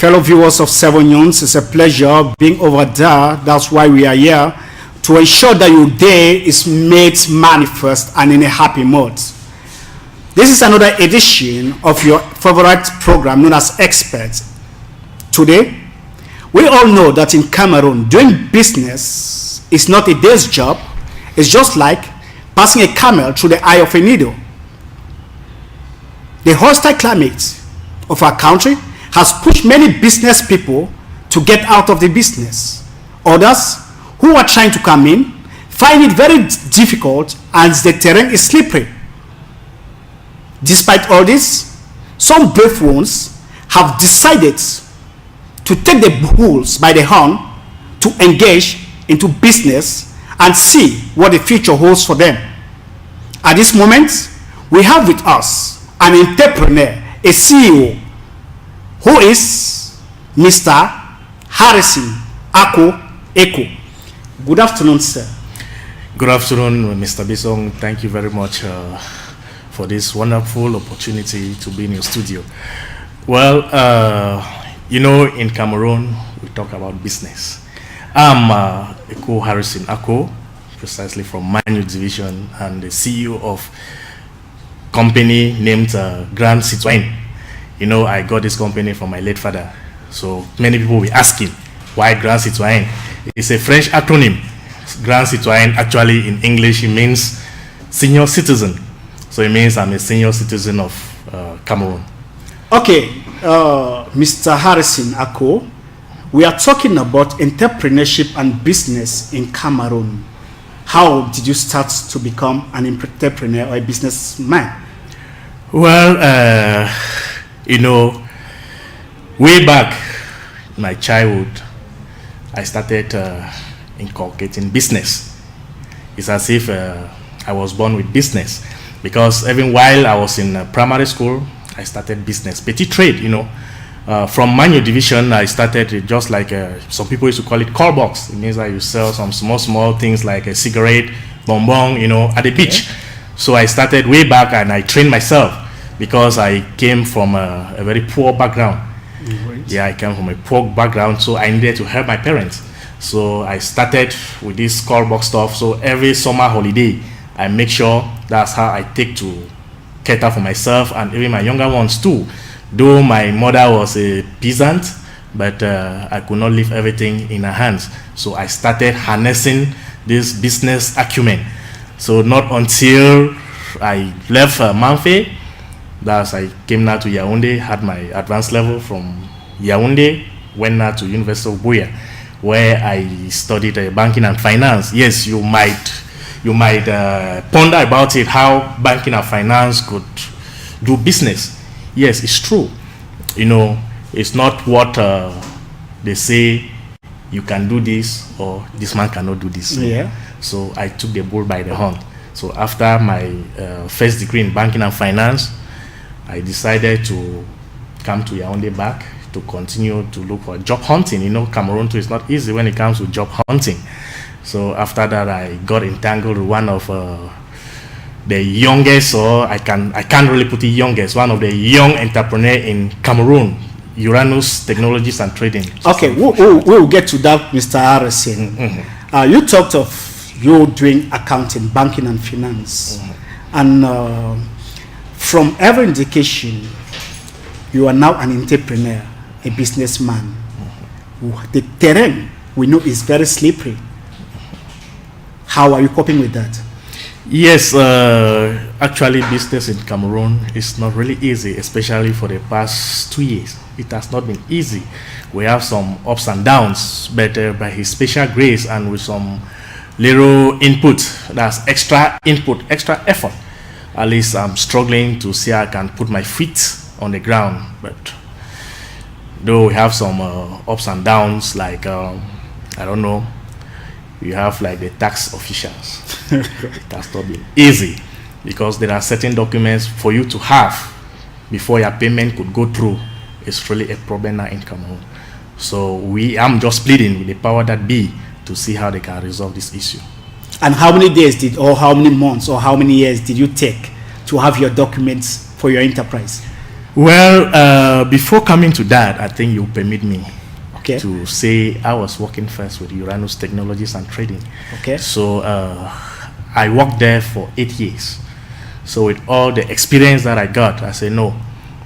Fellow viewers of Seven News, it's a pleasure being over there. That's why we are here, to ensure that your day is made manifest and in a happy mood. This is another edition of your favorite program known as Experts. Today, we all know that in Cameroon, doing business is not a day's job. It's just like passing a camel through the eye of a needle. The hostile climate of our country has pushed many business people to get out of the business. Others who are trying to come in find it very difficult as the terrain is slippery. Despite all this, some brave ones have decided to take the bulls by the horn to engage into business and see what the future holds for them. At this moment, we have with us an entrepreneur, a CEO, who is Mr. Harrison Ako Eko. Good afternoon, sir. Good afternoon, Mr. Bisong. Thank you very much for this wonderful opportunity to be in your studio. Well, in Cameroon, we talk about business. I'm Eko Harrison Ako, precisely from Manu Division, and the CEO of company named Grand Citoyen. I got this company from my late father. So many people were asking, why Grand Citoyen? It's a French acronym. Grand Citoyen, actually in English, it means senior citizen. So it means I'm a senior citizen of Cameroon. Okay, Mr. Harrison Ako, we are talking about entrepreneurship and business in Cameroon. How did you start to become an entrepreneur or a businessman? Well, way back in my childhood, I started inculcating business. It's as if I was born with business, because even while I was in primary school, I started business, petit trade, From Manu Division, I started just like some people used to call it call box. It means that you sell some small things like a cigarette, bonbon, at the beach. So I started way back and I trained myself because I came from a very poor background. Right. Yeah, I came from a poor background, so I needed to help my parents. So I started with this call box stuff. So every summer holiday, I make sure that's how I take to cater for myself and even my younger ones too. Though my mother was a peasant, but I could not leave everything in her hands. So I started harnessing this business acumen. So not until I left Manfé, that's I came now to Yaoundé, had my advanced level from Yaoundé, went now to University of Buea, where I studied banking and finance. Yes, you might ponder about it, how banking and finance could do business. Yes, it's true. It's not what they say, you can do this or this man cannot do this. Yeah. So I took the bull by the horn. So after my first degree in banking and finance, I decided to come to Yaoundé back to continue to look for job hunting. Cameroon too is not easy when it comes to job hunting. So after that, I got entangled with one of the youngest, or I can't really put it youngest, one of the young entrepreneur in Cameroon, Uranus Technologies and Trading. Okay, we'll get to that, Mr. Harrison. Mm-hmm. You talked of you doing accounting, banking and finance. Mm-hmm. And from every indication, you are now an entrepreneur, a businessman. Mm-hmm. The terrain we know is very slippery. How are you coping with that? Yes, actually business in Cameroon is not really easy, especially for the past 2 years. It has not been easy. We have some ups and downs, but by his special grace and with some little input, that's extra input, extra effort, at least I'm struggling to see how I can put my feet on the ground. But though we have some ups and downs, like I don't know, you have like the tax officials. It has not been easy because there are certain documents for you to have before your payment could go through. It's really a problem now in Cameroon. So I'm just pleading with the power that be to see how they can resolve this issue. And how many days or how many months or how many years did you take to have your documents for your enterprise? Well, before coming to that, I think you permit me Okay. to say I was working first with Uranus Technologies and Trading. Okay. So I worked there for 8 years. So with all the experience that I got, I said, no,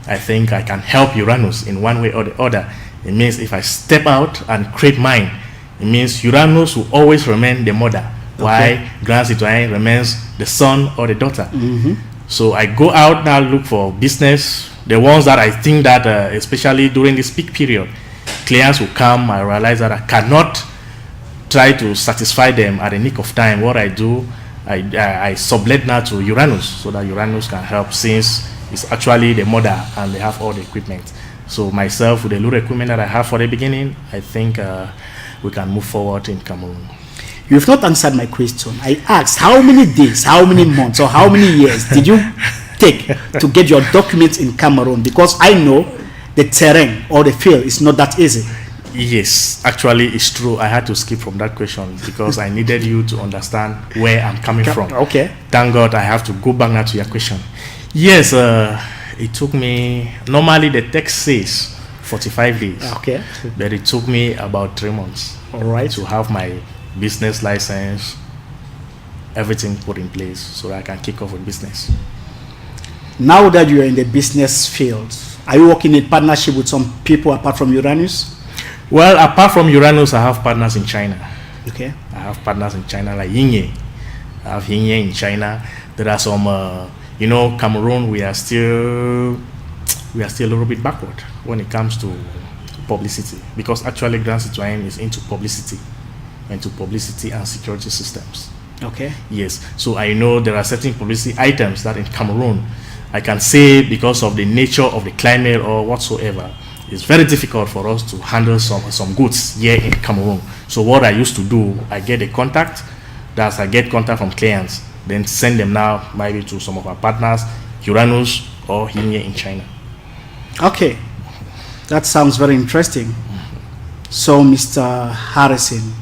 I think I can help Uranus in one way or the other. It means if I step out and create mine, it means Uranus will always remain the mother, while Grand Citoyen remains the son or the daughter. So I go out now, look for business, the ones that I think that, especially during this peak period, clients will come. I realize that I cannot try to satisfy them at the nick of time. What I do, I sublet now to Uranus, so that Uranus can help, since it's actually the mother and they have all the equipment. So myself, with the little equipment that I have for the beginning, I think we can move forward in Cameroon. You've not answered my question. I asked how many days, how many months, or how many years did you take to get your documents in Cameroon? Because I know the terrain or the field is not that easy. Yes, actually, it's true. I had to skip from that question because I needed you to understand where I'm coming from. Okay. Thank God I have to go back now to your question. Yes, it took me, normally the text says 45 days. Okay. But it took me about 3 months. All right. To have my business license, everything put in place so that I can kick off with business. Now that you are in the business field, are you working in partnership with some people apart from Uranus? Well, apart from Uranus, I have partners in China. Okay. I have partners in China like Yingye. I have Yingye in China. There are some, Cameroon, we are still a little bit backward when it comes to publicity, because actually Grand Citoyen is into publicity and security systems. Okay. Yes. So I know there are certain publicity items that in Cameroon, I can say because of the nature of the climate or whatsoever, it's very difficult for us to handle some goods here in Cameroon. So what I used to do, I get a contact, I get contact from clients, then send them now maybe to some of our partners, Uranus or here in China. Okay. That sounds very interesting. So, Mr. Harrison,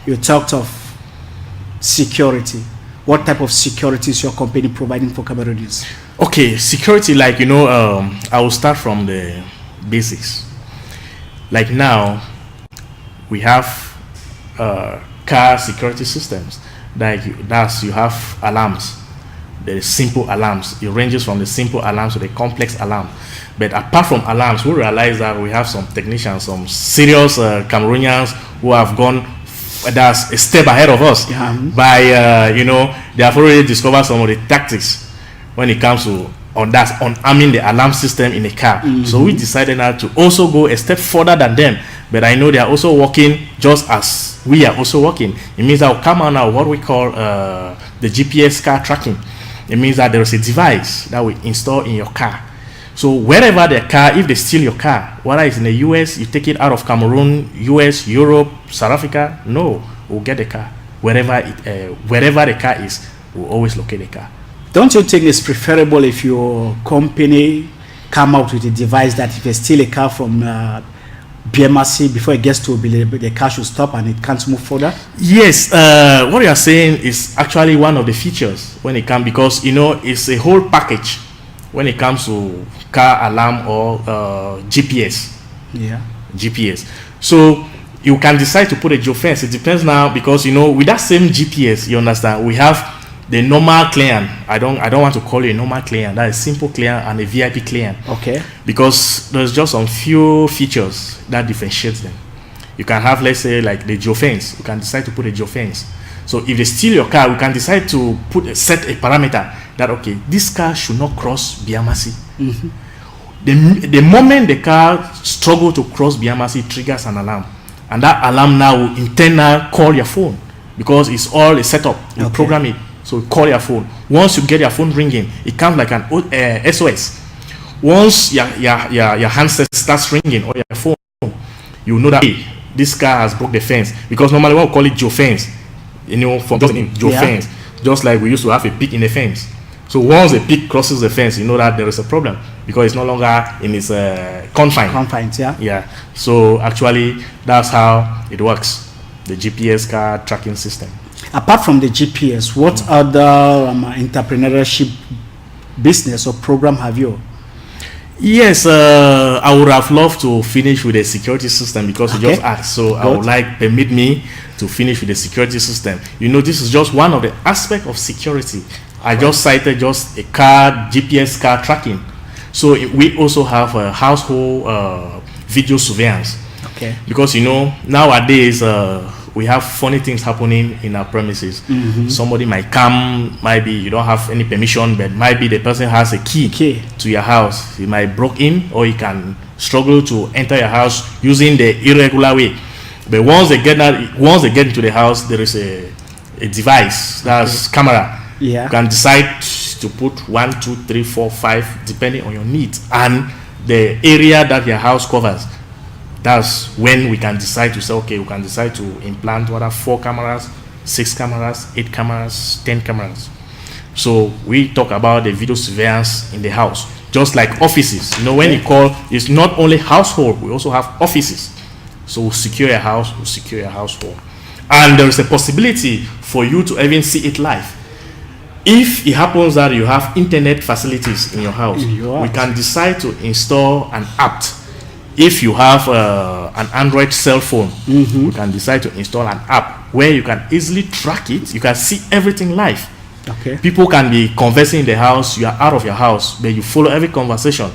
you talked of security. What type of security is your company providing for Cameroonians? Okay, security, I will start from the basics. Like now, we have car security systems. You have alarms. There is simple alarms. It ranges from the simple alarms to the complex alarm. But apart from alarms, we realize that we have some technicians, some serious Cameroonians who have gone that's a step ahead of us. By they have already discovered some of the tactics when it comes to unarming the alarm system in a car. So we decided now to also go a step further than them. But I know they are also working just as we are also working. It means that will come out now what we call the GPS car tracking. It means that there is a device that we install in your car. So wherever the car, if they steal your car, whether it's in the US, you take it out of Cameroon, US, Europe, South Africa, no, we'll get the car. Wherever the car is, we'll always locate the car. Don't you think it's preferable if your company come out with a device that if they steal a car from BMRC before it gets to the car should stop and it can't move further? Yes, what you are saying is actually one of the features when it comes, because it's a whole package when it comes to car alarm or GPS. Yeah. GPS. So you can decide to put a geofence. It depends now, because with that same GPS, you understand, we have the normal client. I don't want to call it a normal client. That is simple client and a VIP client. Okay. Because there's just some few features that differentiates them. You can have, let's say, like the geofence. You can decide to put a geofence. So if they steal your car, we can decide to set a parameter that, okay, this car should not cross BMRC. The moment the car struggles to cross BMRC, it triggers an alarm. And that alarm now will in turn now call your phone, because it's all a setup. You program it. So call your phone. Once you get your phone ringing, it comes like an SOS. Once your handset starts ringing or your phone, you know that, hey, this car has broke the fence. Because normally we call it geofence. From geofence. Just like we used to have a pig in the fence. So once a pig crosses the fence, you know that there is a problem, because it's no longer in its confines. Yeah. Yeah. So actually, that's how it works. The GPS car tracking system. Apart from the GPS, what other entrepreneurship business or program have you? Yes, I would have loved to finish with the security system because you just asked. So I would like permit me to finish with the security system. You know, this is just one of the aspects of security. I just cited just a car, GPS car tracking. So we also have a household video surveillance. Okay. Because you know nowadays we have funny things happening in our premises. Somebody might come, maybe you don't have any permission, but maybe the person has a key to your house. He might break in, or he can struggle to enter your house using the irregular way. But once they get into the house, there is a device that's camera. Yeah. You can decide to put 1, 2, 3, 4, 5, depending on your needs and the area that your house covers. That's when we can decide to say, okay, we can decide to implant 4 cameras, 6 cameras, 8 cameras, 10 cameras. So we talk about the video surveillance in the house, just like offices. You know, when you call, it's not only household, we also have offices. So we'll secure your house, we'll secure your household. And there is a possibility for you to even see it live. If it happens that you have internet facilities in your house, we can decide to install an app. If you have an Android cell phone, we can decide to install an app where you can easily track it. You can see everything live. Okay. People can be conversing in the house. You are out of your house, but you follow every conversation.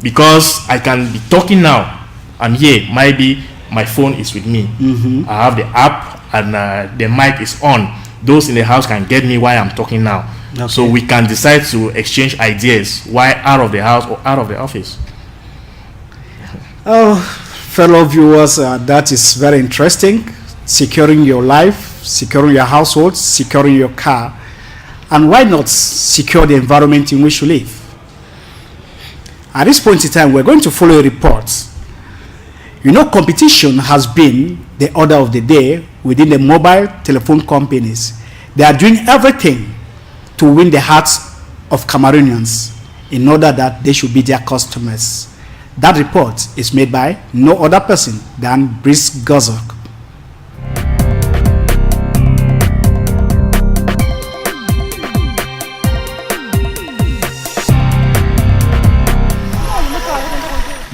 Because I can be talking now, and here maybe my phone is with me. I have the app, and the mic is on. Those in the house can get me while I'm talking now. Okay. So we can decide to exchange ideas while out of the house or out of the office. Oh, fellow viewers, that is very interesting. Securing your life, securing your household, securing your car, and why not secure the environment in which you live? At this point in time, we're going to follow a report. You know, competition has been the order of the day within the mobile telephone companies. They are doing everything to win the hearts of Cameroonians in order that they should be their customers. That report is made by no other person than Brice Gozok.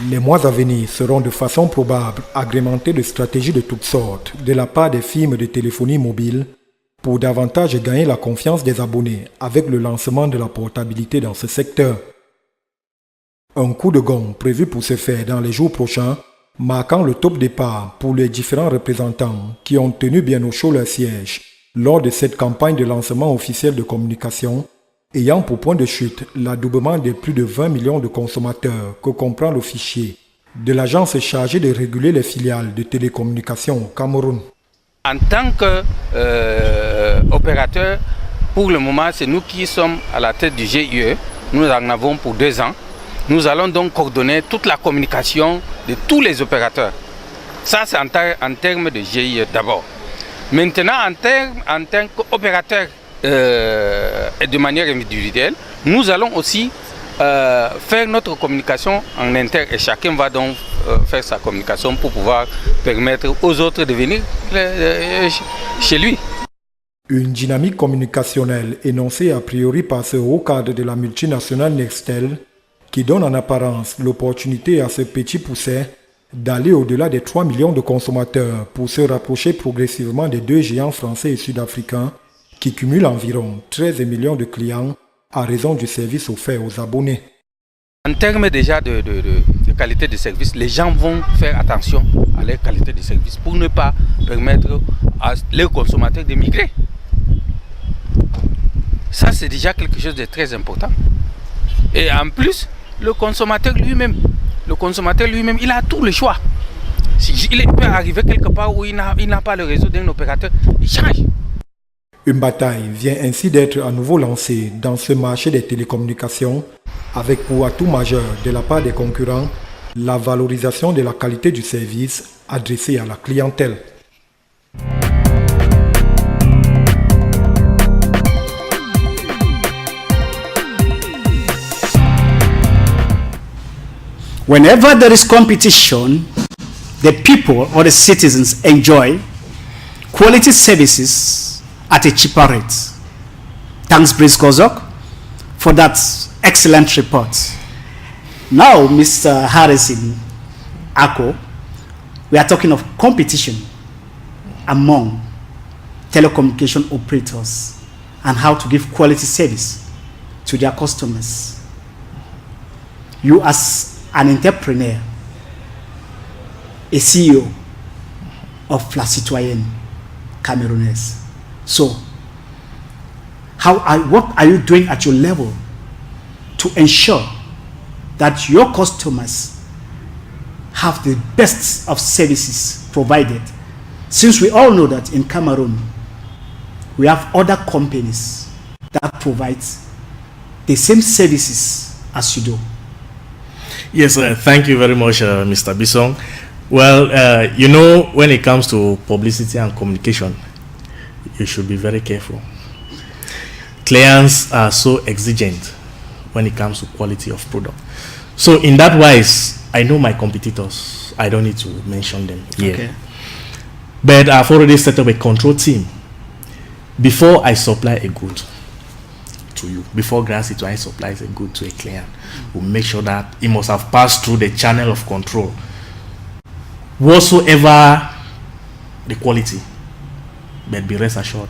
Les mois à venir seront de façon probable agrémentés de stratégies de toutes sortes de la part des firmes de téléphonie mobile pour davantage gagner la confiance des abonnés avec le lancement de la portabilité dans ce secteur. Un coup de gong prévu pour se faire dans les jours prochains, marquant le top départ pour les différents représentants qui ont tenu bien au chaud leur siège lors de cette campagne de lancement officiel de communication, ayant pour point de chute l'adoubement de plus de 20 millions de consommateurs que comprend le fichier de l'agence chargée de réguler les filiales de télécommunications au Cameroun. En tant qu'opérateur, pour le moment, c'est nous qui sommes à la tête du GIE. Nous en avons pour 2 ans. Nous allons donc coordonner toute la communication de tous les opérateurs. Ça, c'est en termes de GIE d'abord. Maintenant, en tant qu'opérateur et de manière individuelle, nous allons aussi faire notre communication en interne et chacun va donc faire sa communication pour pouvoir permettre aux autres de venir chez lui. Une dynamique communicationnelle énoncée a priori par ce haut cadre de la multinationale Nextel qui donne en apparence l'opportunité à ce petit pousset d'aller au-delà des 3 millions de consommateurs pour se rapprocher progressivement des 2 géants français et sud-africains qui cumulent environ 13 millions de clients à raison du service offert aux abonnés. En termes déjà de qualité de service, les gens vont faire attention à leur qualité de service pour ne pas permettre à leurs consommateurs de migrer. Ça, c'est déjà quelque chose de très important. Et en plus, le consommateur lui-même, il a tout le choix. Il peut arriver quelque part où il n'a pas le réseau d'un opérateur, il change. Une bataille vient ainsi d'être à nouveau lancée dans ce marché des télécommunications avec pour atout majeur de la part des concurrents la valorisation de la qualité du service adressé à la clientèle. Whenever there is competition, the people or the citizens enjoy quality services at a cheaper rate. Thanks, Brice Gozok, for that excellent report. Now, Mr. Harrison Ako, we are talking of competition among telecommunication operators and how to give quality service to their customers. You as an entrepreneur, a CEO of La Citoyenne Camerounaise. So, what are you doing at your level to ensure that your customers have the best of services provided? Since we all know that in Cameroon, we have other companies that provide the same services as you do. Yes, thank you very much, Mr. Bisson. Well, you know, when it comes to publicity and communication, you should be very careful. Clients are so exigent when it comes to quality of product. So in that wise, I know my competitors. I don't need to mention them here. Okay. But I've already set up a control team. Before I supply a good to you, before Grand Citoyen supplies a good to a client, we'll make sure that it must have passed through the channel of control. Whatsoever the quality, but be rest assured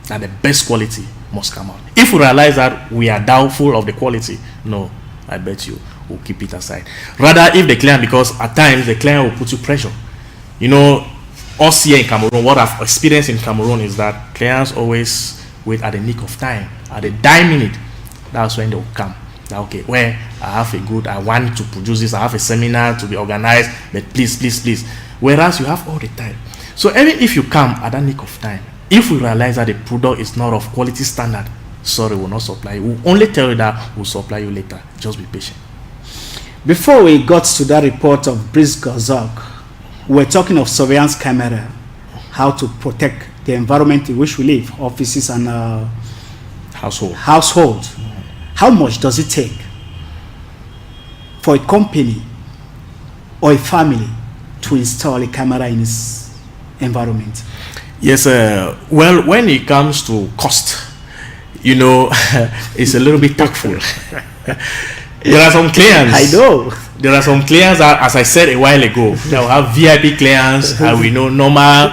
that the best quality must come out. If we realize that we are doubtful of the quality, no, I bet you we'll keep it aside. Rather, if the client, because at times the client will put you pressure. You know, us here in Cameroon, what I've experienced in Cameroon is that clients always wait at the nick of time, at the dime minute. That's when they'll come. That, okay, well, I have a good, I want to produce this, I have a seminar to be organized, but please. Whereas you have all the time. So even if you come at that nick of time, if we realize that the product is not of quality standard, sorry, we'll not supply you. We'll only tell you that we'll supply you later. Just be patient. Before we got to that report of Brice Gozok, we're talking of surveillance camera, how to protect the environment in which we live, offices and household. How much does it take for a company or a family to install a camera in its environment? Yes, well, when it comes to cost, you know, it's a little bit tactful. There are some clients. I know. There are some clients that, as I said a while ago, they will have VIP clients, and we know normal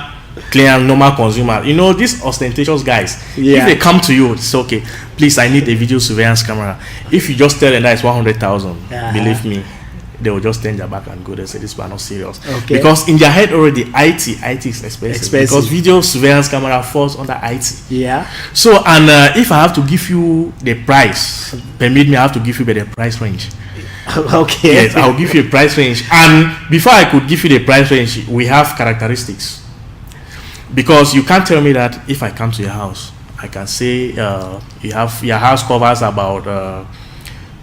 clients, normal consumers. You know, these ostentatious guys, if they come to you, it's okay, please, I need a video surveillance camera. If you just tell them that it's 100,000, believe me, they will just turn their back and go. They say, this was not serious. Okay. Because in their head already, IT is expensive. Because video surveillance camera falls under IT. Yeah. So, and if I have to give you the price, permit me, I have to give you the price range. Okay. Yes, I'll give you a price range. And before I could give you the price range, we have characteristics. Because you can't tell me that if I come to your house, I can say your house covers about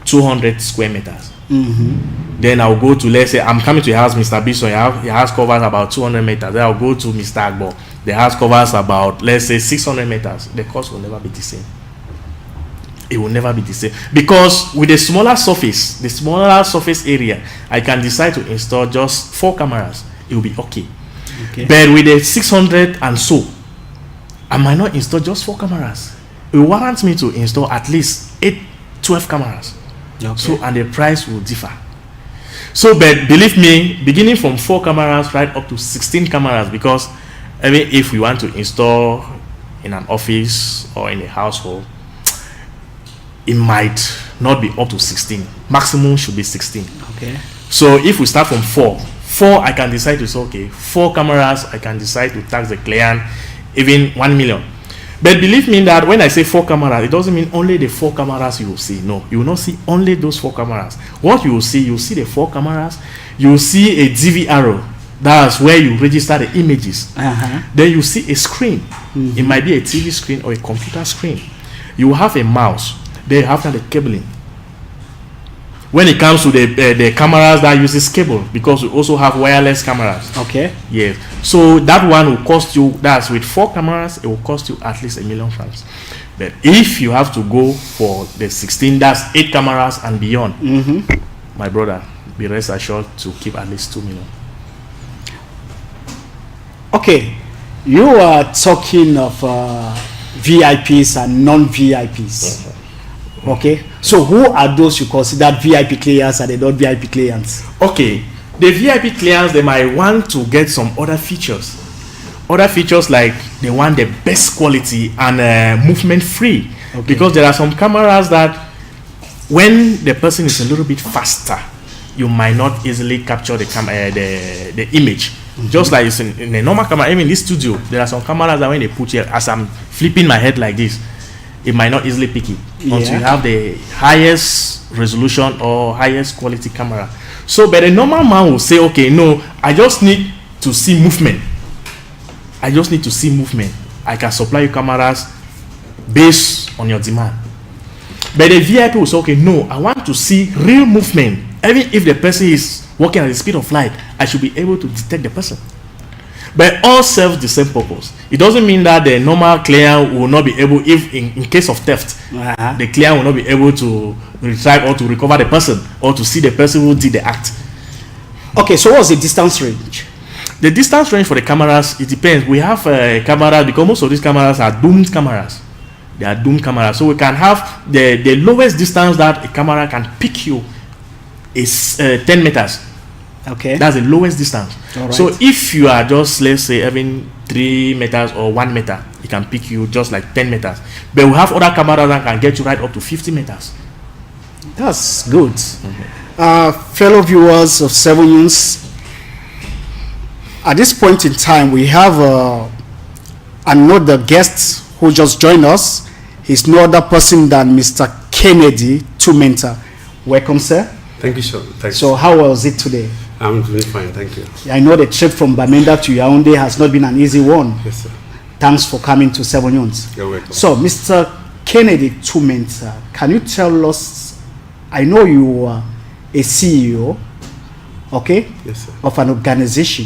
200 square meters. Then I'll go to, let's say, I'm coming to your house, Mr. Bisson, your house covers about 200 meters. Then I'll go to Mr. Agbo. The house covers about, let's say, 600 meters. The cost will never be the same. It will never be the same. Because with the smaller surface area, I can decide to install just 4 cameras. It will be okay. But with the 600 and so, I might not install just 4 cameras. It warrants me to install at least 12 cameras. Okay. So, and the price will differ. So, but believe me, beginning from 4 cameras right up to 16 cameras, because even if we want to install in an office or in a household, it might not be up to 16. Maximum should be 16. Okay. So if we start from 4, I can decide to say, okay, 4 cameras, I can decide to tax the client even 1 million. But believe me that when I say 4 cameras, it doesn't mean only the 4 cameras you will see. No, you will not see only those 4 cameras. What you will see the 4 cameras, you will see a DVR. That's where you register the images. Then you see a screen. It might be a TV screen or a computer screen. You will have a mouse. Then after the cabling. When it comes to the cameras that uses cable, because we also have wireless cameras. Okay. Yes. So that one will cost you, that's with 4 cameras, it will cost you at least $1,000,000 francs. But if you have to go for the 16, that's 8 cameras and beyond, my brother, be rest assured to keep at least 2 million. Okay. You are talking of VIPs and non-VIPs. Okay, so who are those you consider VIP clients and the not VIP clients? Okay, the VIP clients, they might want to get some other features. Other features like they want the best quality and movement free. Okay. Because there are some cameras that when the person is a little bit faster, you might not easily capture the image. Just like it's in a normal camera, even in this studio, there are some cameras that when they put here, as I'm flipping my head like this, it might not easily pick it until you have the highest resolution or highest quality camera. So, but a normal man will say, okay, no, I just need to see movement. I just need to see movement. I can supply you cameras based on your demand. But the VIP will say, okay, no, I want to see real movement. Even if the person is walking at the speed of light, I should be able to detect the person. But all serve the same purpose. It doesn't mean that the normal client will not be able, if in case of theft, the client will not be able to retrieve or to recover the person or to see the person who did the act. Okay, so what's the distance range? The distance range for the cameras, it depends. We have a camera, because most of these cameras are doomed cameras. They are doomed cameras. So we can have the lowest distance that a camera can pick you is 10 meters. Okay. That's the lowest distance. Right. So if you are just, let's say, having 3 meters or 1 meter, it can pick you just like 10 meters. But we have other cameras that can get you right up to 50 meters. That's good. Fellow viewers of 7 News, at this point in time, we have another guest who just joined us. He's no other person than Mr. Kennedy Tumenta. Welcome, sir. Thank you, sir. Thanks. So how was it today? I'm doing fine, thank you. I know the trip from Bamenda to Yaoundé has not been an easy one. Yes, sir. Thanks for coming to 7 News. You're welcome. So, Mr. Kennedy Tumenta, can you tell us, I know you are a CEO, okay, Yes, sir. of an organization.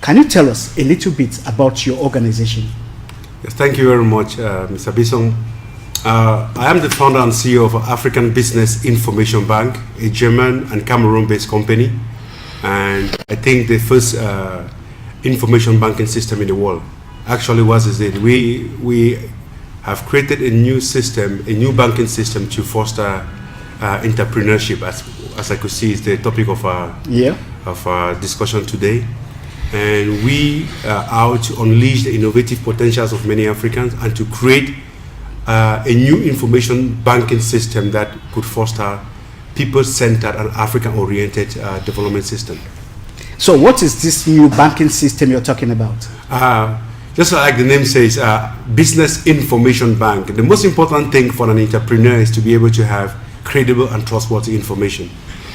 Can you tell us a little bit about your organization? Yes, thank you very much, Mr. Bison. I am the founder and CEO of African Business Information Bank, a German and Cameroon-based company, and I think the first information banking system in the world. Actually, what is it? We have created a new system, a new banking system to foster entrepreneurship, as I could see is the topic of our discussion today. And we are out to unleash the innovative potentials of many Africans and to create a new information banking system that could foster people-centered and African-oriented development system. So what is this new banking system you're talking about? Just like the name says, Business Information Bank. The most important thing for an entrepreneur is to be able to have credible and trustworthy information.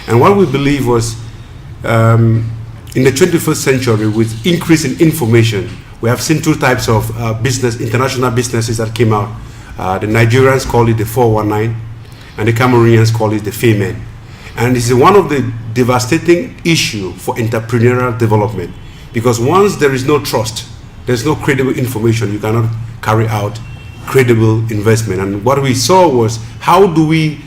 And what we believe was, in the 21st century, with increase in information, we have seen 2 types of international businesses that came out. The Nigerians call it the 419, and the Cameroonians call it the Femen. And this is one of the devastating issues for entrepreneurial development, because once there is no trust, there's no credible information, you cannot carry out credible investment. And what we saw was, how do we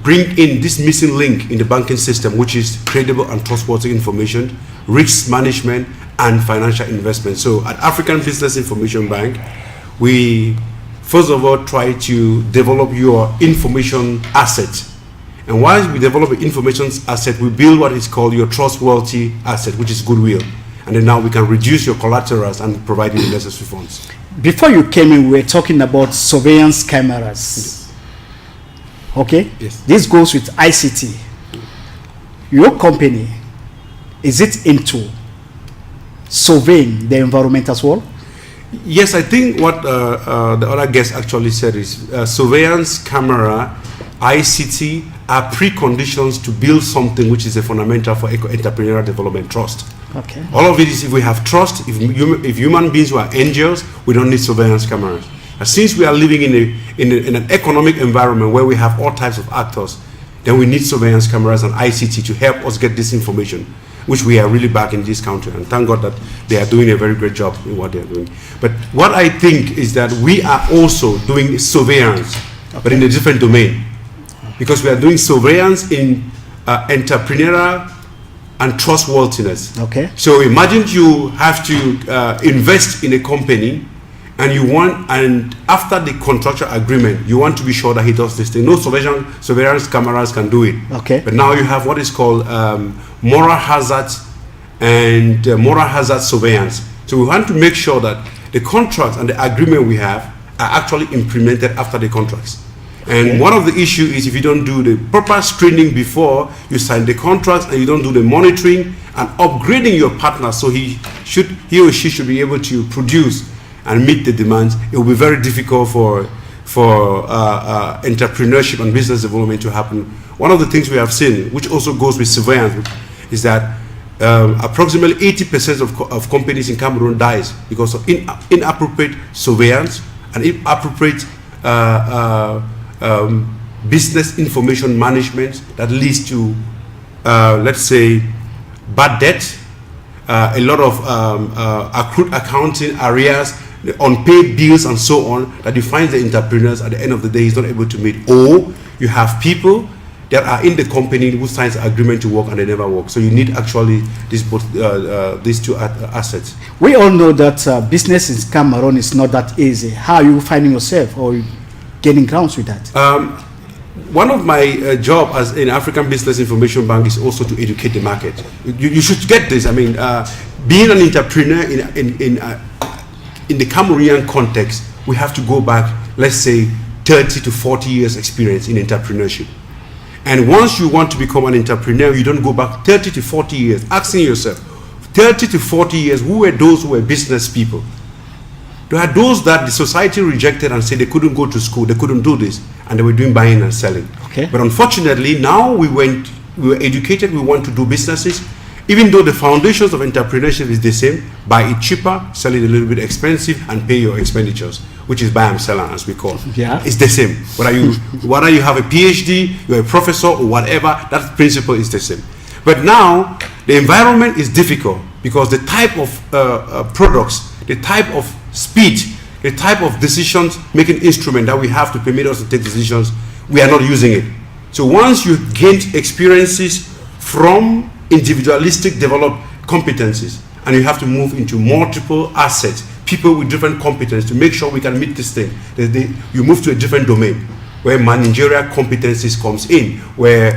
bring in this missing link in the banking system, which is credible and trustworthy information, risk management, and financial investment. So at African Business Information Bank, we first of all try to develop your information asset. And once we develop an information asset, we build what is called your trustworthy asset, which is goodwill. And then now we can reduce your collaterals and provide you the necessary funds. Before you came in, we were talking about surveillance cameras. Okay? Yes. This goes with ICT. Your company, is it into surveying the environment as well? Yes, I think what the other guest actually said is surveillance camera, ICT are preconditions to build something which is a fundamental for entrepreneurial development, trust. Okay. All of it is, if we have trust, if human beings were angels, we don't need surveillance cameras. And since we are living in an economic environment where we have all types of actors, then we need surveillance cameras and ICT to help us get this information, which we are really back in this country. And thank God that they are doing a very great job in what they are doing. But what I think is that we are also doing surveillance, but in a different domain. Because we are doing surveillance in entrepreneurial and trustworthiness. Okay. So imagine you have to invest in a company, and after the contractual agreement, you want to be sure that he does this thing. No surveillance cameras can do it. Okay. But now you have what is called moral hazard and moral hazard surveillance. So we want to make sure that the contracts and the agreement we have are actually implemented after the contracts. And one of the issues is if you don't do the proper screening before you sign the contracts and you don't do the monitoring and upgrading your partner, so he or she should be able to produce and meet the demands, it will be very difficult for entrepreneurship and business development to happen. One of the things we have seen, which also goes with surveillance, is that approximately 80% of companies in Cameroon dies because of inappropriate surveillance and inappropriate business information management that leads to, let's say, bad debt, a lot of accrued accounting areas, unpaid bills and so on, that you find the entrepreneurs at the end of the day is not able to meet. Or you have people that are in the company who signs an agreement to work and they never work. So you need actually these two assets. We all know that business in Cameroon is not that easy. How are you finding yourself or getting grounds with that? One of my job as an African Business Information Bank is also to educate the market. You should get this. I mean, being an entrepreneur in the Cameroonian context, we have to go back, let's say, 30 to 40 years experience in entrepreneurship. And once you want to become an entrepreneur, you don't go back 30 to 40 years, asking yourself, 30 to 40 years, who were those who were business people? There are those that the society rejected and said they couldn't go to school, they couldn't do this, and they were doing buying and selling. Okay. But unfortunately, now we were educated, we want to do businesses. Even though the foundations of entrepreneurship is the same, buy it cheaper, sell it a little bit expensive, and pay your expenditures, which is buy and sell, as we call. Yeah. It's the same. Whether you have a PhD, you're a professor, or whatever, that principle is the same. But now, the environment is difficult because the type of products, the type of speed, the type of decisions-making instrument that we have to permit us to take decisions, we are not using it. So once you gain experiences from individualistic developed competencies, and you have to move into multiple assets, people with different competencies to make sure we can meet this thing. You move to a different domain where managerial competencies comes in, where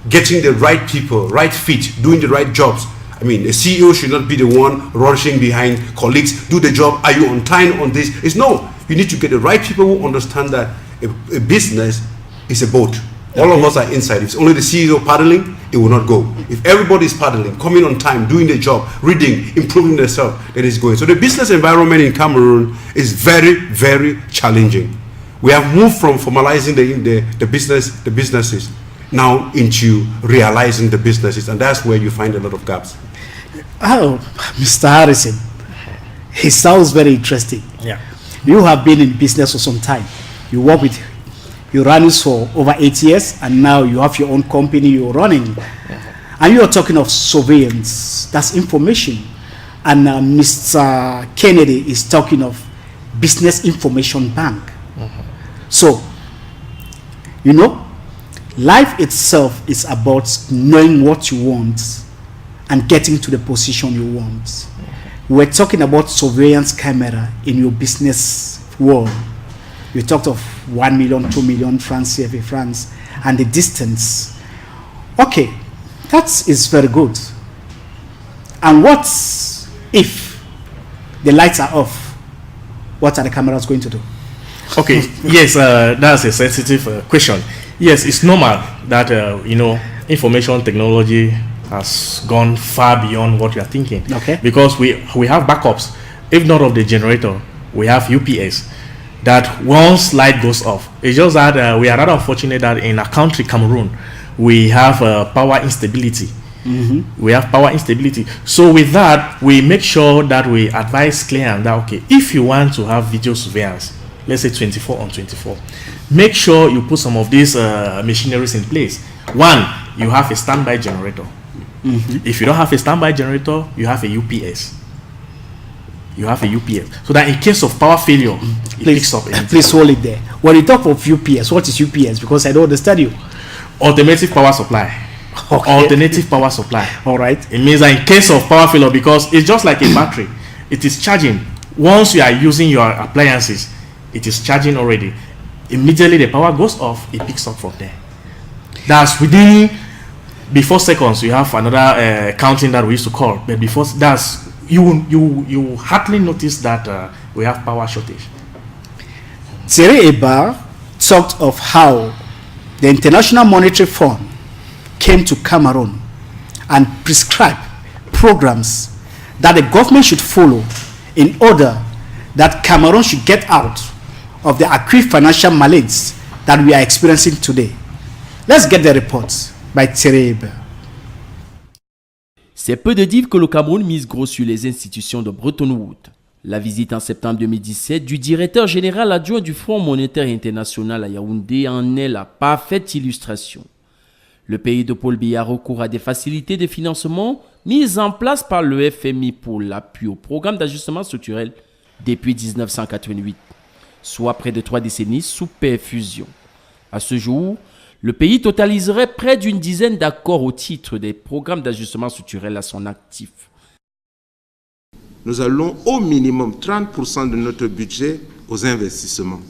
getting the right people, right fit, doing the right jobs. I mean, a CEO should not be the one rushing behind colleagues, do the job, are you on time on this? It's no, you need to get the right people who understand that a business is a boat. All of us are inside. If it's only the CEO paddling, it will not go. If everybody is paddling, coming on time, doing the job, reading, improving themselves, then it's going. So the business environment in Cameroon is very, very challenging. We have moved from formalizing the businesses now into realizing the businesses, and that's where you find a lot of gaps. Oh, Mr. Harrison, it sounds very interesting. Yeah. You have been in business for some time. You work with, you ran it for over 8 years, and now you have your own company you're running. And you are talking of surveillance, that's information. And Mr. Kennedy is talking of business information bank. So, you know, life itself is about knowing what you want and getting to the position you want. We're talking about surveillance camera in your business world. You talked of 1 million, 2 million francs CFA francs, and the distance. Okay, that is very good. And what if the lights are off? What are the cameras going to do? Okay, yes, that's a sensitive question. Yes, it's normal that, information technology has gone far beyond what you are thinking. Okay. Because we have backups. If not of the generator, we have UPS. That once light goes off, it's just that we are rather unfortunate that in a country, Cameroon, we have power instability. We have power instability. So with that, we make sure that we advise clients that, okay, if you want to have video surveillance, let's say 24 on 24, make sure you put some of these machineries in place. One, you have a standby generator. If you don't have a standby generator, you have a UPS. You have a UPS, so that in case of power failure, it picks up. Please hold it there. When you talk of UPS, what is UPS? Because I don't understand you. Alternative power supply. Okay. Alternative power supply. All right. It means that in case of power failure, because it's just like a battery, it is charging Once you are using your appliances, it is charging already. Immediately the power goes off, it picks up from there. That's before seconds you have another counting that we used to call, but before that's you hardly notice that we have power shortage. Thierry Eba talked of how the International Monetary Fund came to Cameroon and prescribed programs that the government should follow in order that Cameroon should get out of the acute financial malaise that we are experiencing today. Let's get the reports by Thierry Eba. C'est peu de dire que le Cameroun mise gros sur les institutions de Bretton Woods. La visite en septembre 2017 du directeur général adjoint du Fonds monétaire international à Yaoundé en est la parfaite illustration. Le pays de Paul Biya recourt à des facilités de financement mises en place par le FMI pour l'appui au programme d'ajustement structurel depuis 1988, soit près de 3 décennies sous perfusion. À ce jour, le pays totaliserait près d'une dizaine d'accords au titre des programmes d'ajustement structurel à son actif. Nous allons au minimum 30% de notre budget aux investissements.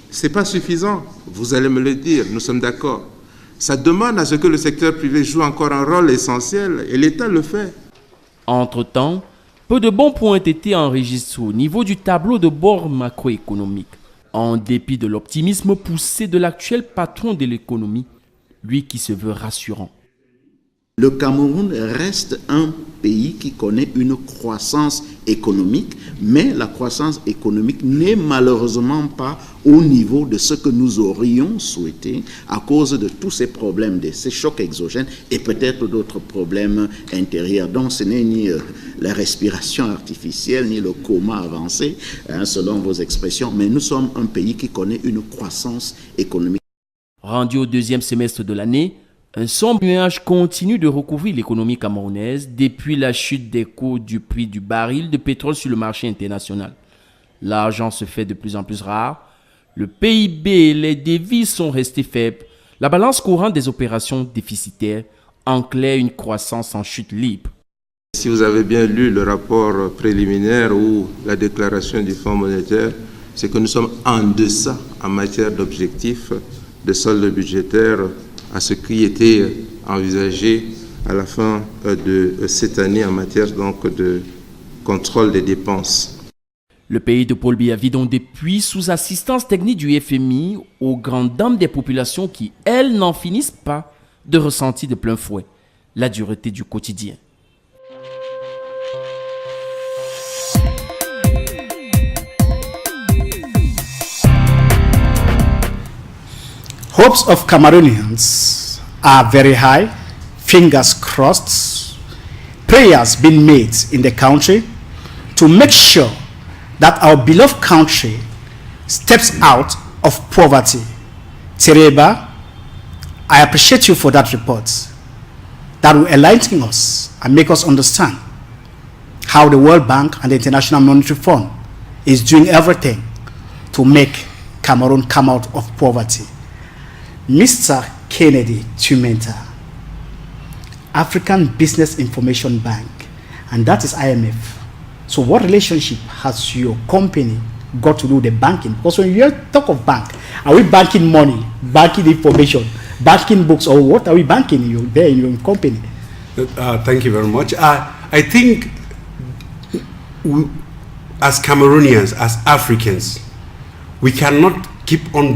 Ce n'est pas suffisant, vous allez me le dire, nous sommes d'accord. Ça demande à ce que le secteur privé joue encore un rôle essentiel et l'État le fait. Entre-temps, peu de bons points ont été enregistrés au niveau du tableau de bord macroéconomique. En dépit de l'optimisme poussé de l'actuel patron de l'économie, lui qui se veut rassurant. Le Cameroun reste un pays qui connaît une croissance économique, mais la croissance économique n'est malheureusement pas au niveau de ce que nous aurions souhaité à cause de tous ces problèmes, de ces chocs exogènes et peut-être d'autres problèmes intérieurs. Donc ce n'est ni la respiration artificielle ni le coma avancé, selon vos expressions, mais nous sommes un pays qui connaît une croissance économique. Rendu au deuxième semestre de l'année, un sombre nuage continue de recouvrir l'économie camerounaise depuis la chute des cours du prix du baril de pétrole sur le marché international. L'argent se fait de plus en plus rare, le PIB et les devises sont restés faibles, la balance courante des opérations déficitaires enclaire une croissance en chute libre. Si vous avez bien lu le rapport préliminaire ou la déclaration du Fonds monétaire, c'est que nous sommes en deçà en matière d'objectifs de solde budgétaire à ce qui était envisagé à la fin de cette année en matière donc de contrôle des dépenses. Le pays de Paul Biya vit donc depuis sous assistance technique du FMI aux grandes dames des populations qui, elles, n'en finissent pas de ressentir de plein fouet la dureté du quotidien. Hopes of Cameroonians are very high, fingers crossed, prayers being made in the country to make sure that our beloved country steps out of poverty. Thierry Eba, I appreciate you for that report. That will enlighten us and make us understand how the World Bank and the International Monetary Fund is doing everything to make Cameroon come out of poverty. Mr. Kennedy Tumenta, African Business Information Bank, and that is IMF. So what relationship has your company got to do with the banking? Because when you talk of bank, are we banking money, banking information, banking books, or what are we banking in your company? Thank you very much. I think as Cameroonians, as Africans, we cannot keep on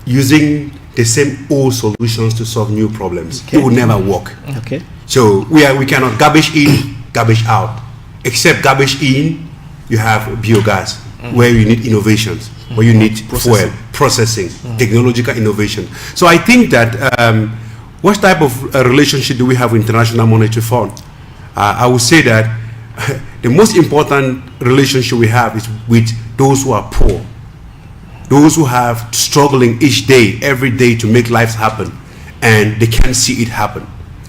using the same old solutions to solve new problems. Okay. It will never work. Okay. So we cannot garbage in, garbage out. Except garbage in, you have biogas, where you need innovations, where you need fuel, processing, technological innovation. So I think that what type of relationship do we have with International Monetary Fund? I would say that the most important relationship we have is with those who are poor. Those who have struggling each day, every day to make lives happen, and they can't see it happen.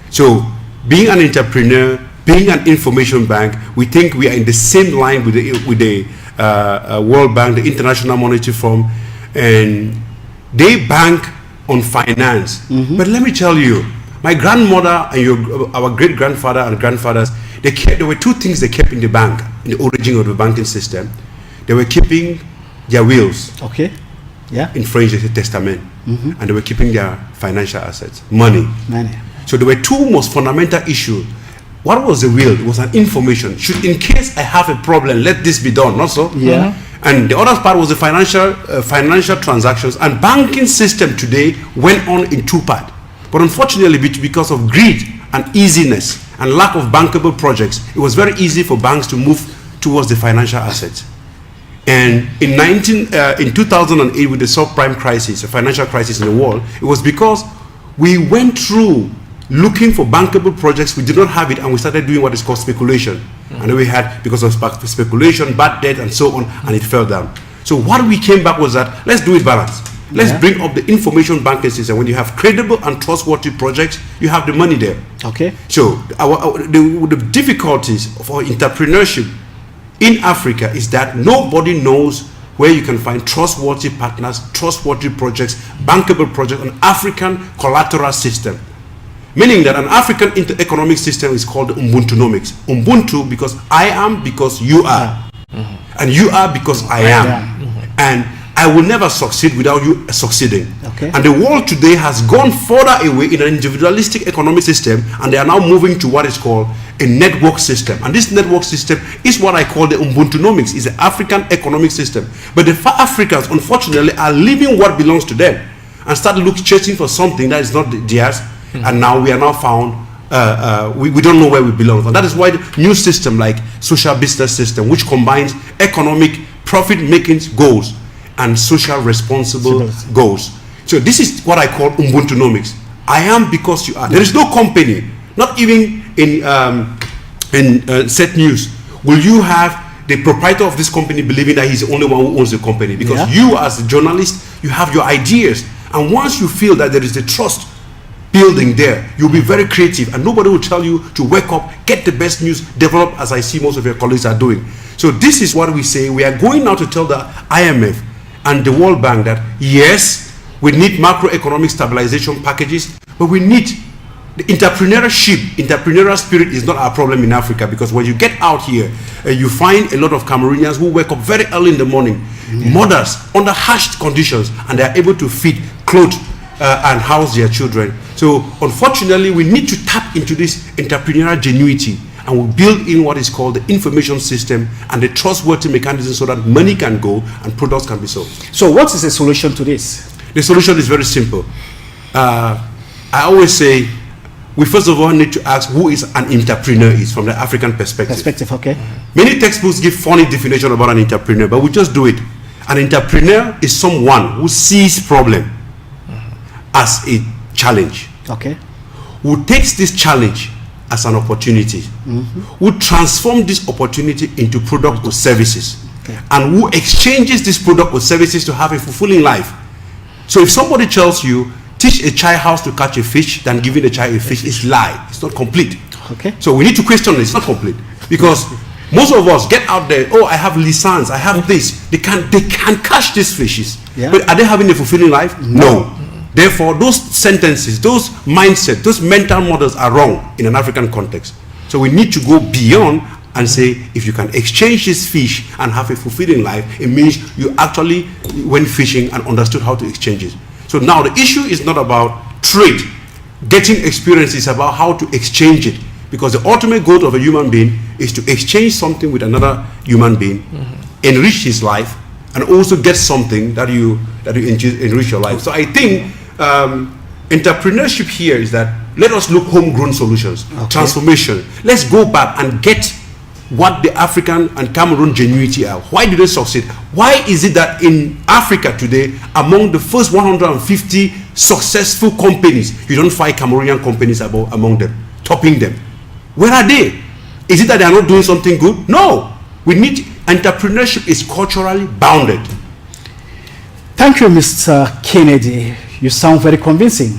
So being an entrepreneur, being an information bank, we think we are in the same line with the World Bank, the International Monetary Fund, and they bank on finance. But let me tell you, my grandmother and our great-grandfather and grandfathers, there were two things they kept in the bank. in the origin of the banking system, they were keeping their wills. Okay. Yeah. In French, they say testament. And they were keeping their financial assets, money. Money. So there were two most fundamental issues. What was the will? It was an information. Should, in case I have a problem, let this be done, not so? Yeah. And the other part was the financial transactions. And banking system today went on in two parts. But unfortunately, because of greed and easiness and lack of bankable projects, it was very easy for banks to move towards the financial assets. And in 2008, with the subprime crisis, the financial crisis in the world, it was because we went through looking for bankable projects, we did not have it, and we started doing what is called speculation. And then we had, because of speculation, bad debt, and so on, and it fell down. So what we came back was that, let's do it balanced. Let's bring up the information banking system. When you have credible and trustworthy projects, you have the money there. Okay. So the difficulties for entrepreneurship in Africa is that nobody knows where you can find trustworthy partners, trustworthy projects, bankable projects, an African collateral system. Meaning that an African economic system is called Ubuntunomics. Ubuntu because I am, because you are. And you are because I am. And I will never succeed without you succeeding. Okay. And the world today has gone further away in an individualistic economic system, and they are now moving to what is called a network system. And this network system is what I call the Ubuntunomics. It's an African economic system. But the Africans, unfortunately, are leaving what belongs to them and start chasing for something that is not theirs. And now we are now found, we don't know where we belong. And that is why the new system like social business system, which combines economic profit-making goals and social responsible goals. So this is what I call Ubuntunomics. I am because you are. There is no company, not even in set news, will you have the proprietor of this company believing that he's the only one who owns the company. Because you as a journalist, you have your ideas. And once you feel that there is the trust building there, you'll be very creative, and nobody will tell you to wake up, get the best news, develop, as I see most of your colleagues are doing. So this is what we say. We are going now to tell the IMF and the World Bank that yes, we need macroeconomic stabilization packages, but we need the entrepreneurial spirit is not our problem in Africa, because when you get out here, you find a lot of Cameroonians who wake up very early in the morning, mothers under harsh conditions, and they are able to feed, clothe, and house their children. So unfortunately, we need to tap into this entrepreneurial genuity, and we build in what is called the information system and the trustworthy mechanism so that money can go and products can be sold. So what is the solution to this? The solution is very simple. I always say, we first of all need to ask who is an entrepreneur is from the African perspective. Okay. Many textbooks give funny definition about an entrepreneur, but we just do it. An entrepreneur is someone who sees problem as a challenge. Okay. Who takes this challenge as an opportunity. Who transform this opportunity into product or services. And who exchanges this product or services to have a fulfilling life. So if somebody tells you, teach a child how to catch a fish than giving a child a fish, is lie. It's not complete. Okay. So we need to question it. It's not complete. Because most of us get out there, oh, I have license, I have this. They can catch these fishes. But are they having a fulfilling life? No. Therefore, those sentences, those mindsets, those mental models are wrong in an African context. So we need to go beyond and say, if you can exchange this fish and have a fulfilling life, it means you actually went fishing and understood how to exchange it. So now the issue is not about trade. Getting experience is about how to exchange it. Because the ultimate goal of a human being is to exchange something with another human being, enrich his life, and also get something that you enrich your life. So I think entrepreneurship here is that let us look homegrown solutions, transformation. Let's go back and get what the African and Cameroon genuity are. Why do they succeed? Why is it that in Africa today, among the first 150 successful companies, you don't find Cameroonian companies among them, topping them? Where are they? Is it that they are not doing something good? No. We need, entrepreneurship is culturally bounded. Thank you, Mr. Kennedy. You sound very convincing.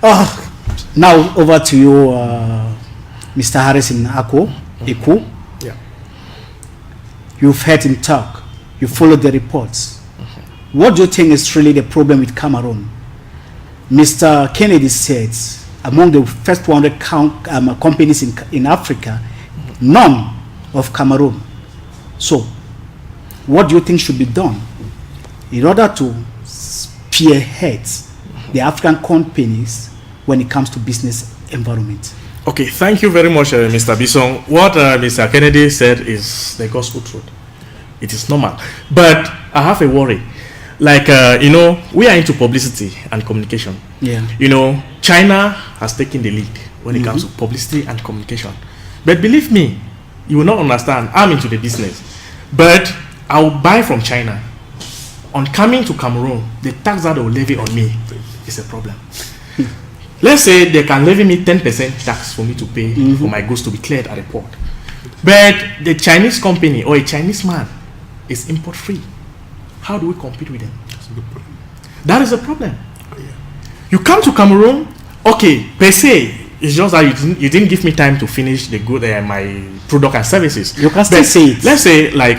Now over to you, Mr. Harrison Eku. Yeah. You've heard him talk. You followed the reports. What do you think is really the problem with Cameroon? Mr. Kennedy said, among the first 100 companies in Africa, none of Cameroon So, what do you think should be done in order to spearhead the African companies when it comes to business environment? Okay, thank you very much, Mr. Bison. What Mr. Kennedy said is the gospel truth. It is normal. But I have a worry. Like, we are into publicity and communication. Yeah. China has taken the lead when it comes to publicity and communication. But believe me, you will not understand. I'm into the business. But I will buy from China. On coming to Cameroon, the tax that they will levy on me is a problem. Let's say they can levy me 10% tax for me to pay for my goods to be cleared at the port. But the Chinese company or a Chinese man is import free. How do we compete with them? That is a problem. You come to Cameroon, okay, per se, it's just that you didn't give me time to finish the good my product and services. You can still say it. Let's say, like,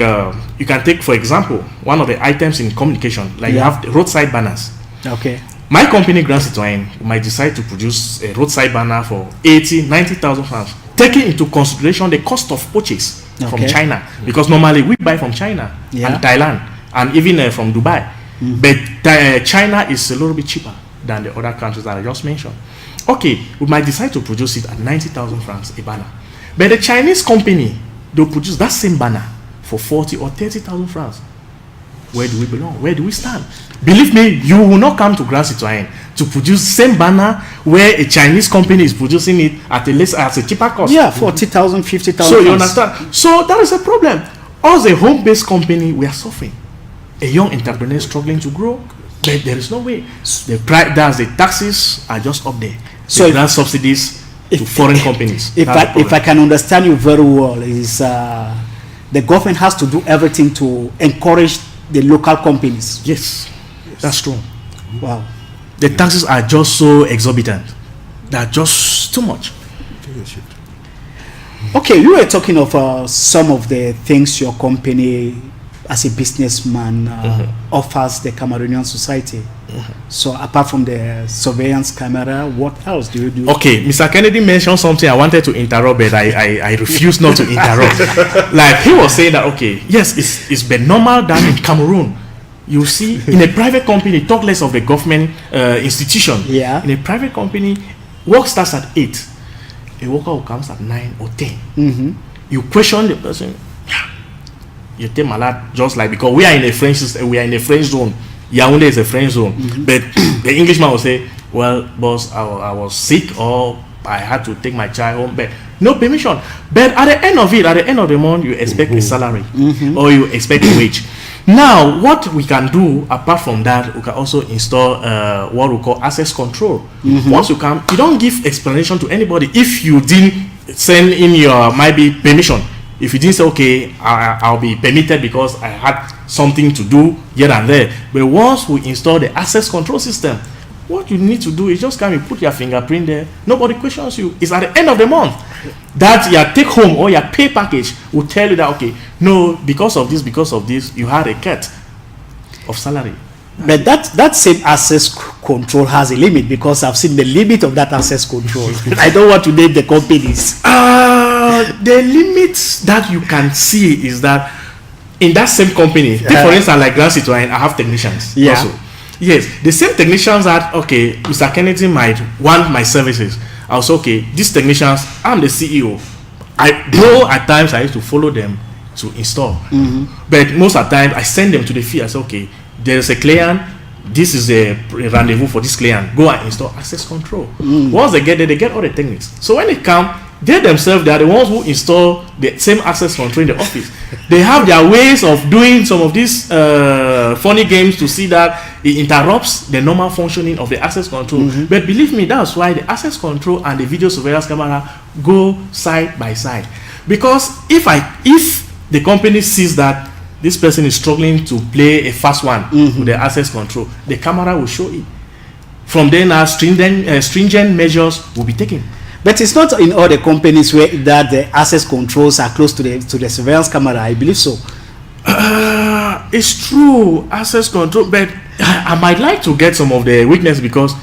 you can take, for example, one of the items in communication, like you have the roadside banners. Okay. My company, Grand Citoyen, might decide to produce a roadside banner for 80, 90,000 francs, taking into consideration the cost of purchase from China, because normally we buy from China and Thailand and even from Dubai. But China is a little bit cheaper than the other countries that I just mentioned. Okay, we might decide to produce it at 90,000 francs a banner. But the Chinese company, they'll produce that same banner for 40 or 30,000 francs. Where do we belong? Where do we stand? Believe me, you will not come to Grand Citoyen to produce same banner where a Chinese company is producing it at a cheaper cost. Yeah, 40,000, 50,000. So you understand? So that is a problem. As a home-based company, we are suffering. A young entrepreneur struggling to grow, but there is no way. The taxes are just up there. So grant subsidies to foreign companies. If I can understand you very well, is the government has to do everything to encourage the local companies. Yes, that's true. Wow. The taxes are just so exorbitant. They are just too much. Okay, you were talking of some of the things your company, as a businessman, offers the Cameroonian society. So apart from the surveillance camera, what else do you do? Okay, Mr. Kennedy mentioned something I wanted to interrupt, but I refuse not to interrupt. Like, he was saying that, okay, yes, it's been normal that in Cameroon, you see, in a private company, talk less of the government institution. Yeah. In a private company, work starts at 8. A worker who comes at 9 or 10. You question the person. You take malade, just like, because we are in a French system, we are in a French zone. Yaoundé is a French zone. But the Englishman will say, well, boss, I was sick, or I had to take my child home, but no permission. But at the end of it, at the end of the month, you expect a salary, or you expect a wage. Now, what we can do apart from that, we can also install what we call access control. Once you come, you don't give explanation to anybody if you didn't send in your maybe permission. If you didn't say, okay, I'll be permitted because I had something to do here and there. But once we install the access control system, what you need to do is just come and put your fingerprint there. Nobody questions you. It's at the end of the month that your take home or your pay package will tell you that, okay, no, because of this, you had a cut of salary. But that same access control has a limit, because I've seen the limit of that access control. I don't want to name the companies. The limits that you can see is that in that same company, take for instance, like Grand Citoyen, I have technicians. Yeah. Also. Yes, the same technicians that, okay, Mr. Kennedy might want my services. I was okay, these technicians, I'm the CEO. At times I used to follow them to install. But most of the time I send them to the field. I say, okay, there's a client, this is a rendezvous for this client, go and install access control. Once they get there, they get all the techniques. So when they come, they themselves, they are the ones who install the same access control in the office. They have their ways of doing some of these funny games to see that it interrupts the normal functioning of the access control. But believe me, that's why the access control and the video surveillance camera go side by side. Because if the company sees that this person is struggling to play a fast one with the access control, the camera will show it. From then, stringent measures will be taken. But it's not in all the companies where that the access controls are close to the surveillance camera. I believe so. It's true, access control, but I might like to get some of the weakness, because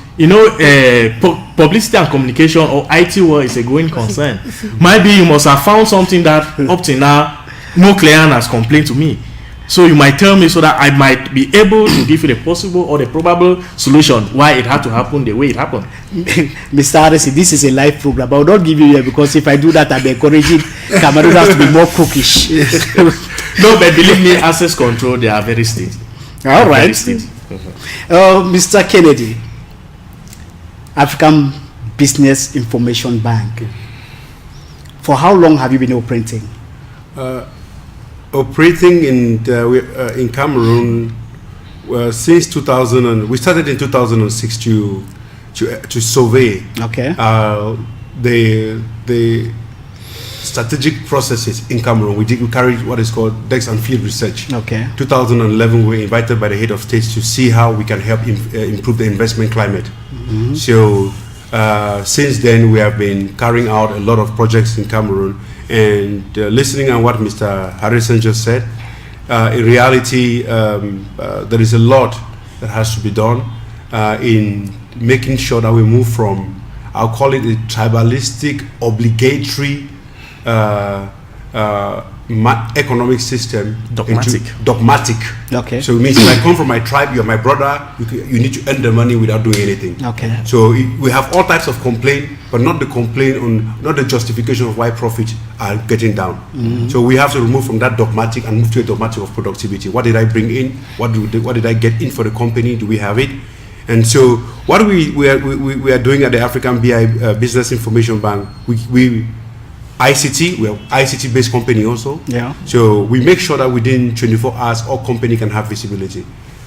publicity and communication or IT world is a growing concern. Maybe you must have found something that up to now no client has complained to me. So you might tell me so that I might be able to give you the possible or the probable solution why it had to happen the way it happened. Mr. Harrison, this is a live program. I will not give you here because if I do that, I'm encouraging Camerooners to be more cookish. No, but believe me, access control, they are very strict. All right. Mr. Kennedy, African Business Information Bank. For how long have you been operating? Operating in Cameroon since 2000, and we started in 2006 to survey the strategic processes in Cameroon. We carried what is called Desk and Field Research. 2011, we were invited by the head of state to see how we can help improve the investment climate. So since then, we have been carrying out a lot of projects in Cameroon. And listening on what Mr. Harrison just said, in reality, there is a lot that has to be done in making sure that we move from, I'll call it a tribalistic, obligatory economic system dogmatic. into dogmatic. So it means if I come from my tribe, you're my brother, you need to earn the money without doing anything. So we have all types of complaint, but not the justification of why profits are getting down. So we have to remove from that dogmatic and move to a dogmatic of productivity. What did I bring in? What did I get in for the company? Do we have it? And so what we are doing at the African BI Business Information Bank, ICT, we're ICT-based company also. So we make sure that within 24 hours, all company can have visibility.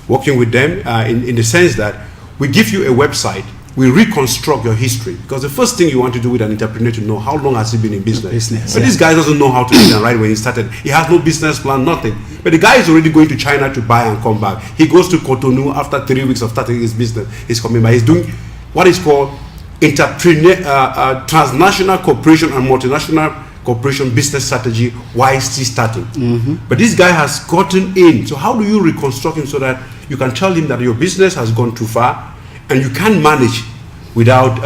Working with them in the sense that we give you a website, we reconstruct your history. Because the first thing you want to do with an entrepreneur to know how long has he been in business. But this guy doesn't know how to do that right when he started. He has no business plan, nothing. But the guy is already going to China to buy and come back. He goes to Cotonou after 3 weeks of starting his business. He's coming back. He's doing what is called transnational cooperation and multinational cooperation business strategy while still starting. But this guy has gotten in. So how do you reconstruct him so that you can tell him that your business has gone too far and you can't manage without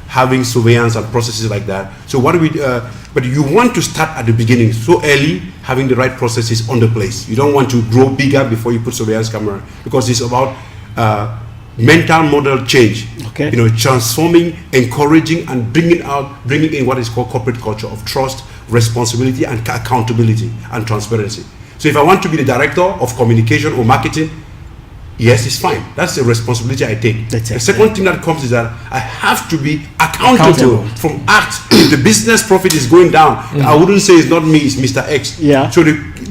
having surveillance and processes like that? So what do we but you want to start at the beginning, so early, having the right processes on the place. You don't want to grow bigger before you put surveillance camera, because it's about mental model change, transforming, encouraging, and bringing in what is called corporate culture of trust, responsibility, and accountability and transparency. So if I want to be the director of communication or marketing, yes, it's fine. That's the responsibility I take. The second thing that comes is that I have to be accountable from act. If the business profit is going down, I wouldn't say it's not me, it's Mr. X. So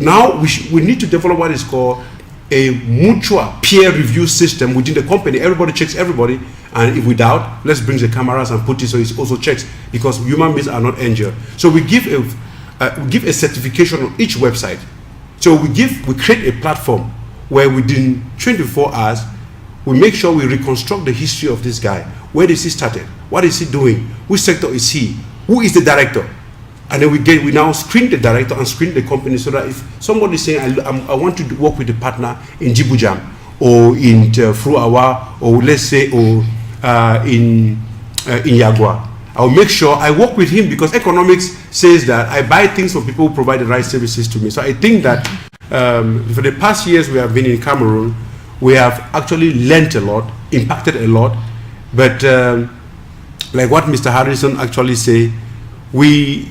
now we need to develop what is called a mutual peer review system within the company. Everybody checks everybody, and if we doubt, let's bring the cameras and put it so it also checks, because human beings are not angel. So we give a certification on each website. So we create a platform where within 24 hours we make sure we reconstruct the history of this guy. Where is he started? What is he doing? Which sector is he? Who is the director? And then we now screen the director and screen the company, so that if somebody is saying I want to work with a partner in Djibouti or in Fruawa, or let's say in Yagua, I'll make sure I work with him, because economics says that I buy things from people who provide the right services to me. So I think that for the past years we have been in Cameroon, we have actually learnt a lot, impacted a lot, but like what Mr. Harrison actually say, we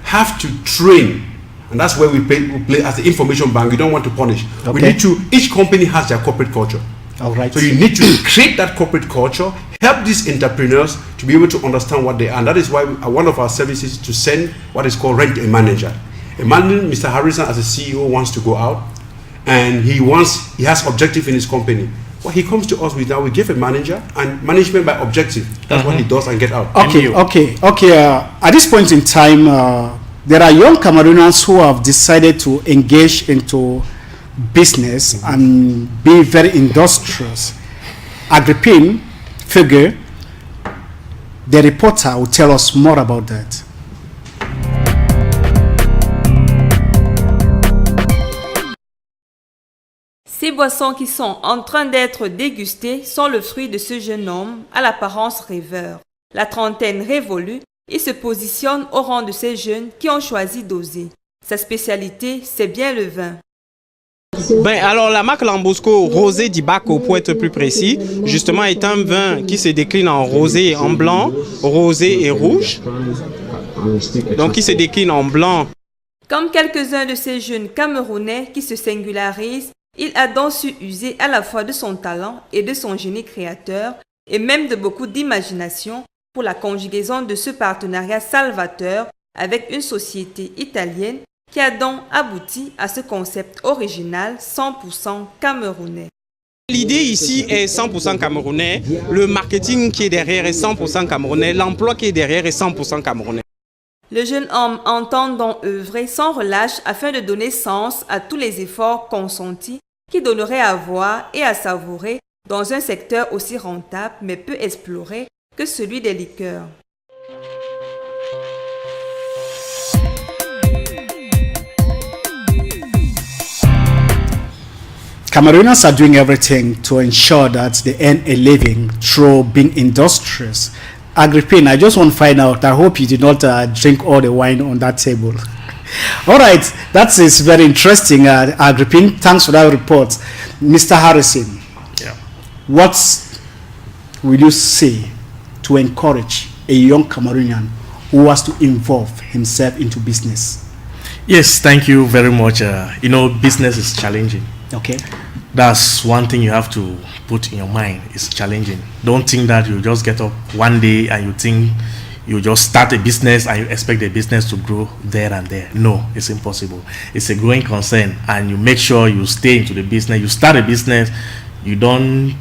have to train, and that's where we play as the information bank. We don't want to punish. We need to, each company has their corporate culture. So you need to create that corporate culture, help these entrepreneurs to be able to understand what they are. And that is why one of our services is to send what is called rent a manager. Imagine Mr. Harrison as a CEO wants to go out, and he has objective in his company. Well, he comes to us with, now we give a manager and management by objective. That's what he does, and get out. Okay. At this point in time, there are young Cameroonians who have decided to engage into business and be very industrious. Agrippine Figure, the reporter, will tell us more about that. Ces boissons qui sont en train d'être dégustées sont le fruit de ce jeune homme à l'apparence rêveur. La trentaine révolue, il se positionne au rang de ces jeunes qui ont choisi d'oser. Sa spécialité, c'est bien le vin. Alors la marque Lambrusco Rosé d'Ibaco, pour être plus précis, justement est un vin qui se décline en rosé, en blanc, rosé et rouge. Donc qui se décline en blanc. Comme quelques-uns de ces jeunes Camerounais qui se singularisent, il a donc su user à la fois de son talent et de son génie créateur, et même de beaucoup d'imagination pour la conjugaison de ce partenariat salvateur avec une société italienne qui a donc abouti à ce concept original 100% camerounais. L'idée ici est 100% camerounais, le marketing qui est derrière est 100% camerounais, l'emploi qui est derrière est 100% camerounais. Le jeune homme entend donc œuvrer sans relâche afin de donner sens à tous les efforts consentis qui donneraient à voir et à savourer dans un secteur aussi rentable mais peu exploré que celui des liqueurs. Cameroonians are doing everything to ensure that they earn a living through being industrious. Agrippine, I just want to find out, I hope you did not drink all the wine on that table. All right, that is very interesting, Agrippine. Thanks for that report. Mr. Harrison, what will you say to encourage a young Cameroonian who wants to involve himself into business? Yes, thank you very much. Business is challenging. Okay. That's one thing you have to put in your mind. It's challenging. Don't think that you just get up one day and you think you just start a business and you expect the business to grow there and there. No, it's impossible. It's a growing concern, and you make sure you stay into the business. You start a business, you don't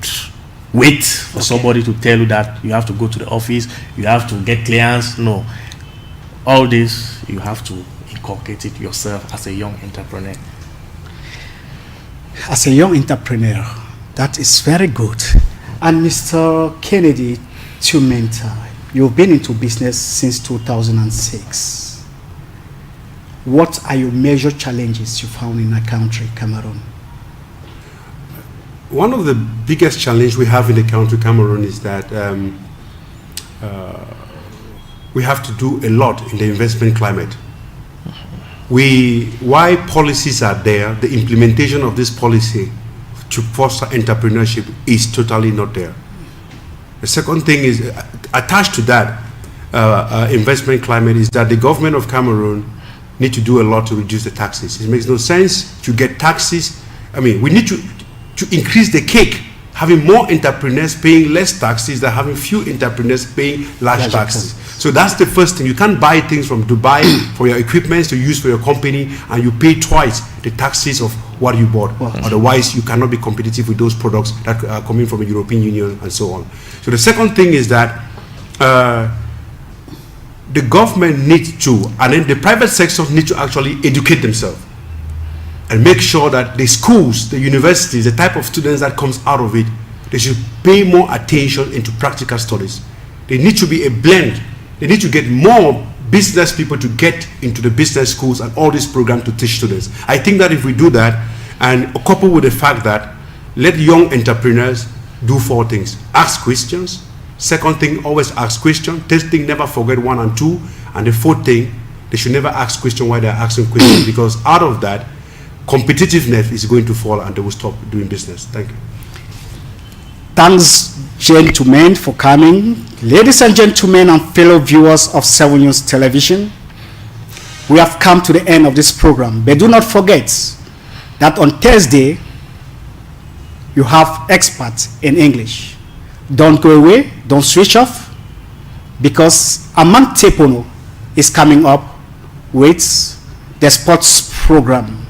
wait for somebody to tell you that you have to go to the office, you have to get clients. No. All this, you have to inculcate it yourself as a young entrepreneur. As a young entrepreneur, that is very good. And Mr. Kennedy Tumenta, you've been into business since 2006. What are your major challenges you found in our country, Cameroon? One of the biggest challenges we have in the country, Cameroon, is that we have to do a lot in the investment climate. Why policies are there, the implementation of this policy to foster entrepreneurship is totally not there. The second thing is attached to that investment climate is that the government of Cameroon need to do a lot to reduce the taxes. It makes no sense to get taxes. I mean, we need to increase the cake, having more entrepreneurs paying less taxes than having few entrepreneurs paying large taxes. So that's the first thing. You can't buy things from Dubai for your equipment to use for your company, and you pay twice the taxes of what you bought. Otherwise, you cannot be competitive with those products that are coming from the European Union and so on. So the second thing is that the government needs to, and then the private sector need to actually educate themselves and make sure that the schools, the universities, the type of students that comes out of it, they should pay more attention into practical studies. There need to be a blend. They need to get more business people to get into the business schools and all these programs to teach students. I think that if we do that, and coupled with the fact that let young entrepreneurs do 4 things. Ask questions. Second thing, always ask questions. Third thing, never forget 1 and 2. And the fourth thing, they should never ask questions while they're asking questions, because out of that, competitiveness is going to fall and they will stop doing business. Thank you. Thanks, gentlemen, for coming. Ladies and gentlemen and fellow viewers of 7 News Television, we have come to the end of this program. But do not forget that on Thursday, you have experts in English. Don't go away, don't switch off, because Amant Tepono is coming up with the sports program.